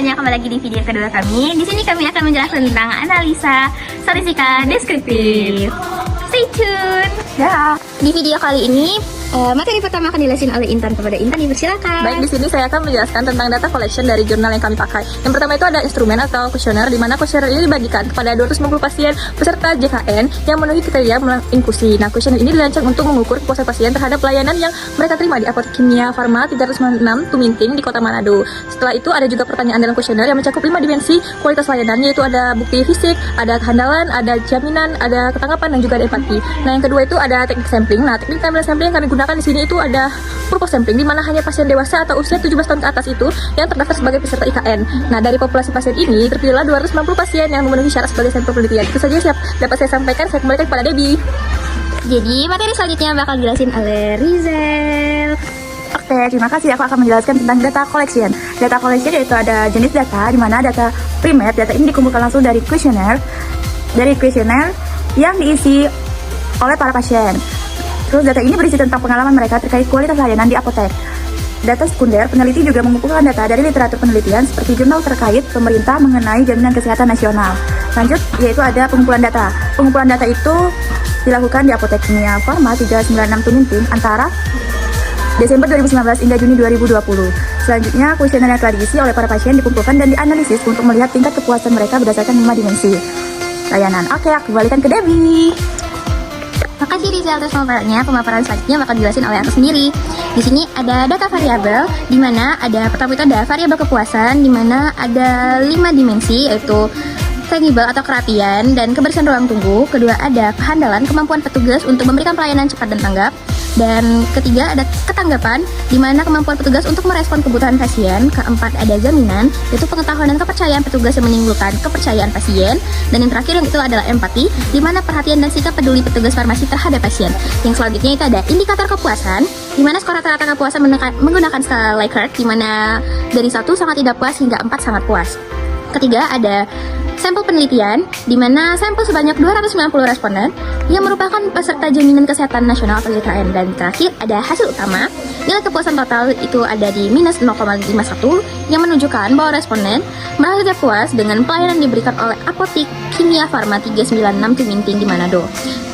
semuanya, kembali lagi di video kedua kami. Di sini kami akan menjelaskan tentang analisa statistika deskriptif. Stay tune. Ya. Di video kali ini materi pertama akan dijelasin oleh Intan. Kepada Intan dipersilakan. Baik, di sini saya akan menjelaskan tentang data collection dari jurnal yang kami pakai. Yang pertama itu ada instrumen atau kuesioner, di mana kuesioner ini dibagikan kepada 250 pasien peserta JKN yang memenuhi kriteria inklusi. Nah, kuesioner ini dirancang untuk mengukur kepuasan pasien terhadap pelayanan yang mereka terima di Apotek Kimia Farma 396 Tuminting di Kota Manado. Setelah itu ada juga pertanyaan dalam kuesioner yang mencakup 5 dimensi kualitas layanan, yaitu ada bukti fisik, ada kehandalan, ada jaminan, ada ketangkapan, dan juga ada empati. Nah, yang kedua itu ada teknik sampling. Nah, teknik sampling yang kami gunakan di sini itu ada purpose sampling, di mana hanya pasien dewasa atau usia 17 tahun ke atas itu yang terdaftar sebagai peserta IKN. Nah, dari populasi pasien ini terpilihlah 290 pasien yang memenuhi syarat sebagai sampel penelitian. Itu saja dapat saya sampaikan. Saya kembalikan kepada Debbie. Jadi materi selanjutnya bakal dijelasin oleh Rizel. Oke, terima kasih. Aku akan menjelaskan tentang data collection. Data collection yaitu ada jenis data, di mana data primer, data ini dikumpulkan langsung dari kuesioner yang diisi oleh para pasien. Terus data ini berisi tentang pengalaman mereka terkait kualitas layanan di apotek. Data sekunder, peneliti juga mengumpulkan data dari literatur penelitian seperti jurnal terkait pemerintah mengenai jaminan kesehatan nasional. Lanjut, yaitu ada pengumpulan data. Pengumpulan data itu dilakukan di Apotek Kimia Farma 396 Tuminting antara Desember 2019 hingga Juni 2020. Selanjutnya, kuesioner yang telah diisi oleh para pasien dikumpulkan dan dianalisis untuk melihat tingkat kepuasan mereka berdasarkan 5 dimensi layanan. Oke, aku kembalikan ke Debbie. Makasih Rizal atas pemaparan selanjutnya bakal dijelasin oleh aku sendiri. Di sini ada data variabel, di mana ada pertama itu ada variabel kepuasan, di mana ada 5 dimensi, yaitu tangible atau kerapian dan kebersihan ruang tunggu. Kedua ada kehandalan, kemampuan petugas untuk memberikan pelayanan cepat dan tanggap. Dan ketiga ada ketanggapan, di mana kemampuan petugas untuk merespon kebutuhan pasien. Keempat ada jaminan, yaitu pengetahuan dan kepercayaan petugas yang menimbulkan kepercayaan pasien. Dan yang terakhir yang itu adalah empati, di mana perhatian dan sikap peduli petugas farmasi terhadap pasien. Yang selanjutnya itu ada indikator kepuasan, di mana skor rata-rata kepuasan menggunakan skala Likert, di mana dari 1 sangat tidak puas hingga 4 sangat puas. Ketiga ada sampel penelitian, di mana sampel sebanyak 290 responden yang merupakan peserta jaminan kesehatan nasional atau JKN. Dan terakhir ada hasil utama, nilai kepuasan total itu ada di minus 0,51 yang menunjukkan bahwa responden merasa tidak puas dengan pelayanan diberikan oleh Apotek Kimia Farma 396 Tuminting di Manado.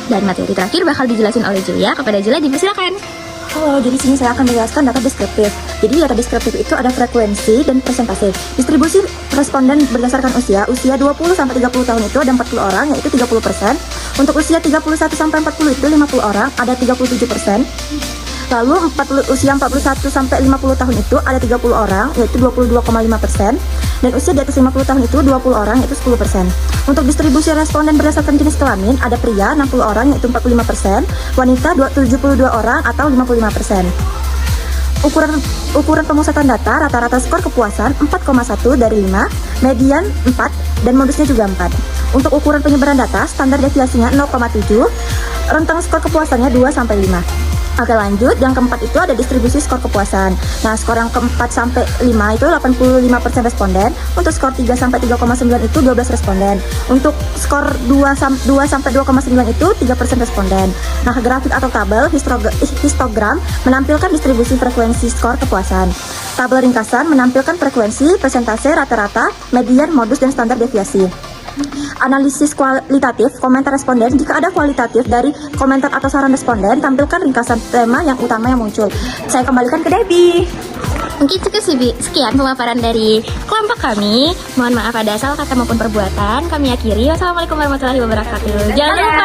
Dan materi terakhir bakal dijelasin oleh Julia. Kepada Julia dipersilakan. Halo, jadi sini saya akan menjelaskan data deskriptif. Jadi data deskriptif itu ada frekuensi dan persentase. Distribusi responden berdasarkan usia 20-30 tahun itu ada 40 orang, yaitu 30%. Untuk usia 31-40 itu 50 orang, ada 37%. Lalu usia 41-50 tahun itu ada 30 orang, yaitu 22,5%. Dan usia di atas 50 tahun itu 20 orang, yaitu 10%. Untuk distribusi responden berdasarkan jenis kelamin, ada pria 60 orang, yaitu 45%, wanita 72 orang atau 55%. Ukuran pemusatan data, rata-rata skor kepuasan 4,1 dari 5, median 4, dan modusnya juga 4. Untuk ukuran penyebaran data, standar deviasinya 0,7, rentang skor kepuasannya 2-5. Oke, lanjut, yang keempat itu ada distribusi skor kepuasan. Nah, skor yang keempat sampai 5 itu 85% responden. Untuk skor 3 sampai 3,9 itu 12 responden. Untuk skor 2 sampai 2,9 itu 3% responden. Nah, grafik atau tabel histogram menampilkan distribusi frekuensi skor kepuasan. Tabel ringkasan menampilkan frekuensi, persentase, rata-rata, median, modus, dan standar deviasi. Analisis kualitatif, komentar responden. Jika ada kualitatif dari komentar atau saran responden, tampilkan ringkasan tema yang utama yang muncul. Saya kembalikan ke Debbie. Mungkin sekian pemaparan dari kelompok kami. Mohon maaf ada salah kata maupun perbuatan. Kami akhiri. Wassalamualaikum warahmatullahi wabarakatuh. Jangan lupa